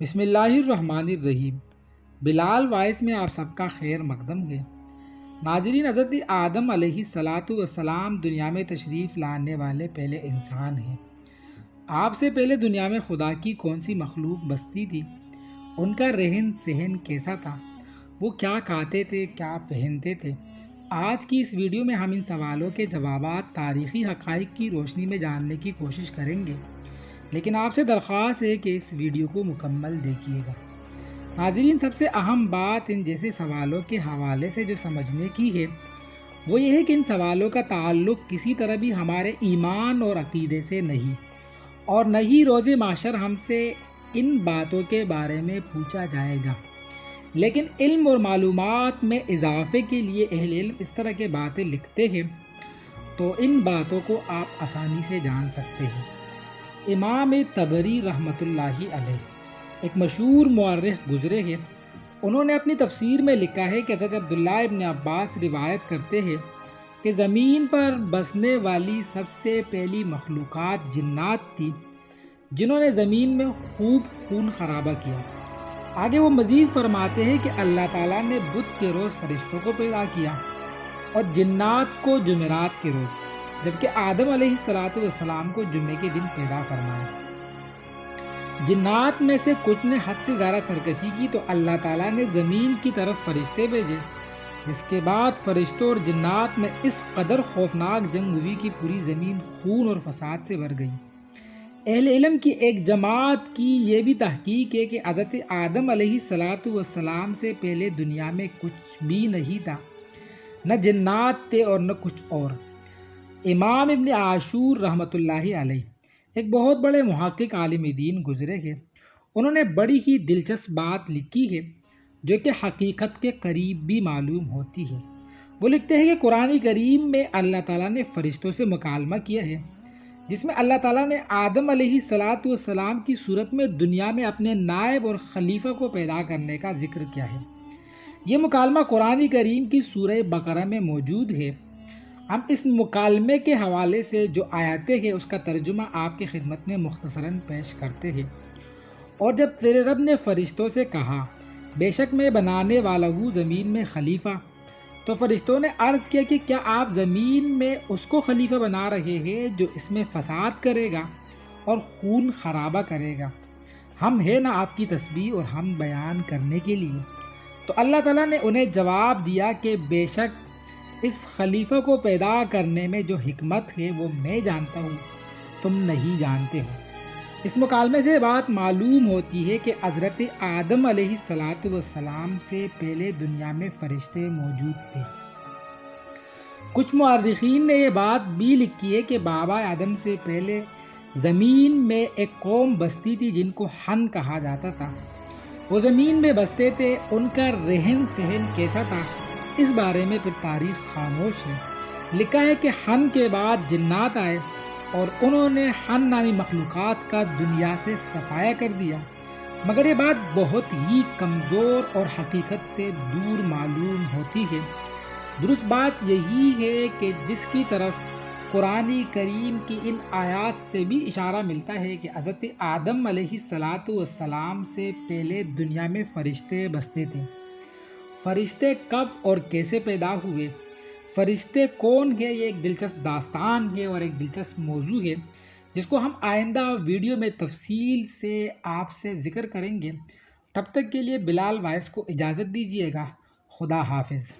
بسم اللہ الرحمن الرحیم۔ بلال وائس میں آپ سب کا خیر مقدم ہے۔ ناظرین، حضرت آدم علیہ الصلاۃ والسلام دنیا میں تشریف لانے والے پہلے انسان ہیں۔ آپ سے پہلے دنیا میں خدا کی کون سی مخلوق بستی تھی؟ ان کا رہن سہن کیسا تھا؟ وہ کیا کھاتے تھے، کیا پہنتے تھے؟ آج کی اس ویڈیو میں ہم ان سوالوں کے جوابات تاریخی حقائق کی روشنی میں جاننے کی کوشش کریں گے، لیکن آپ سے درخواست ہے کہ اس ویڈیو کو مکمل دیکھیے گا۔ ناظرین، سب سے اہم بات ان جیسے سوالوں کے حوالے سے جو سمجھنے کی ہے وہ یہ ہے کہ ان سوالوں کا تعلق کسی طرح بھی ہمارے ایمان اور عقیدے سے نہیں، اور نہ ہی روز محشر ہم سے ان باتوں کے بارے میں پوچھا جائے گا، لیکن علم اور معلومات میں اضافے کے لیے اہل علم اس طرح کے باتیں لکھتے ہیں تو ان باتوں کو آپ آسانی سے جان سکتے ہیں۔ امام طبری رحمۃ اللہ علیہ ایک مشہور مورخ گزرے ہیں۔ انہوں نے اپنی تفسیر میں لکھا ہے کہ حضرت عبداللہ ابن عباس روایت کرتے ہیں کہ زمین پر بسنے والی سب سے پہلی مخلوقات جنات تھی، جنہوں نے زمین میں خوب خون خرابہ کیا۔ آگے وہ مزید فرماتے ہیں کہ اللہ تعالیٰ نے بدھ کے روز فرشتوں کو پیدا کیا اور جنات کو جمعرات کے روز، جبکہ آدم علیہ السلام کو جمعے کے دن پیدا فرمایا۔ جنات میں سے کچھ نے حد سے زیادہ سرکشی کی تو اللہ تعالیٰ نے زمین کی طرف فرشتے بھیجے، جس کے بعد فرشتوں اور جنات میں اس قدر خوفناک جنگ ہوئی کہ پوری زمین خون اور فساد سے بھر گئی۔ اہل علم کی ایک جماعت کی یہ بھی تحقیق ہے کہ حضرت آدم علیہ السلام سے پہلے دنیا میں کچھ بھی نہیں تھا، نہ جنات تھے اور نہ کچھ اور۔ امام ابن عاشور رحمۃ اللہ علیہ ایک بہت بڑے محقق عالم دین گزرے ہیں۔ انہوں نے بڑی ہی دلچسپ بات لکھی ہے جو کہ حقیقت کے قریب بھی معلوم ہوتی ہے۔ وہ لکھتے ہیں کہ قرآن کریم میں اللہ تعالیٰ نے فرشتوں سے مکالمہ کیا ہے، جس میں اللہ تعالیٰ نے آدم علیہ السلام کی صورت میں دنیا میں اپنے نائب اور خلیفہ کو پیدا کرنے کا ذکر کیا ہے۔ یہ مکالمہ قرآن کریم کی سورہ بقرہ میں موجود ہے۔ ہم اس مکالمے کے حوالے سے جو آیاتیں ہیں اس کا ترجمہ آپ کی خدمت میں مختصراً پیش کرتے ہیں۔ اور جب تیرے رب نے فرشتوں سے کہا، بے شک میں بنانے والا ہوں زمین میں خلیفہ، تو فرشتوں نے عرض کیا کہ کیا آپ زمین میں اس کو خلیفہ بنا رہے ہیں جو اس میں فساد کرے گا اور خون خرابہ کرے گا؟ ہم ہیں نا آپ کی تسبیح اور ہم بیان کرنے کے لیے۔ تو اللہ تعالیٰ نے انہیں جواب دیا کہ بے شک اس خلیفہ کو پیدا کرنے میں جو حکمت ہے وہ میں جانتا ہوں، تم نہیں جانتے ہو۔ اس مکالمے سے بات معلوم ہوتی ہے کہ حضرت آدم علیہ السلام سے پہلے دنیا میں فرشتے موجود تھے۔ کچھ مورخین نے یہ بات بھی لکھی ہے کہ بابا آدم سے پہلے زمین میں ایک قوم بستی تھی جن کو ہن کہا جاتا تھا۔ وہ زمین میں بستے تھے، ان کا رہن سہن کیسا تھا اس بارے میں پھر تاریخ خاموش ہے۔ لکھا ہے کہ ہن کے بعد جنات آئے اور انہوں نے ہن نامی مخلوقات کا دنیا سے صفایا کر دیا، مگر یہ بات بہت ہی کمزور اور حقیقت سے دور معلوم ہوتی ہے۔ درست بات یہی ہے کہ جس کی طرف قرآن کریم کی ان آیات سے بھی اشارہ ملتا ہے کہ حضرت آدم علیہ السلام سے پہلے دنیا میں فرشتے بستے تھے۔ فرشتے کب اور کیسے پیدا ہوئے، فرشتے کون ہیں، یہ ایک دلچسپ داستان ہے اور ایک دلچسپ موضوع ہے جس کو ہم آئندہ ویڈیو میں تفصیل سے آپ سے ذکر کریں گے۔ تب تک کے لیے بلال وائس کو اجازت دیجیے گا۔ خدا حافظ۔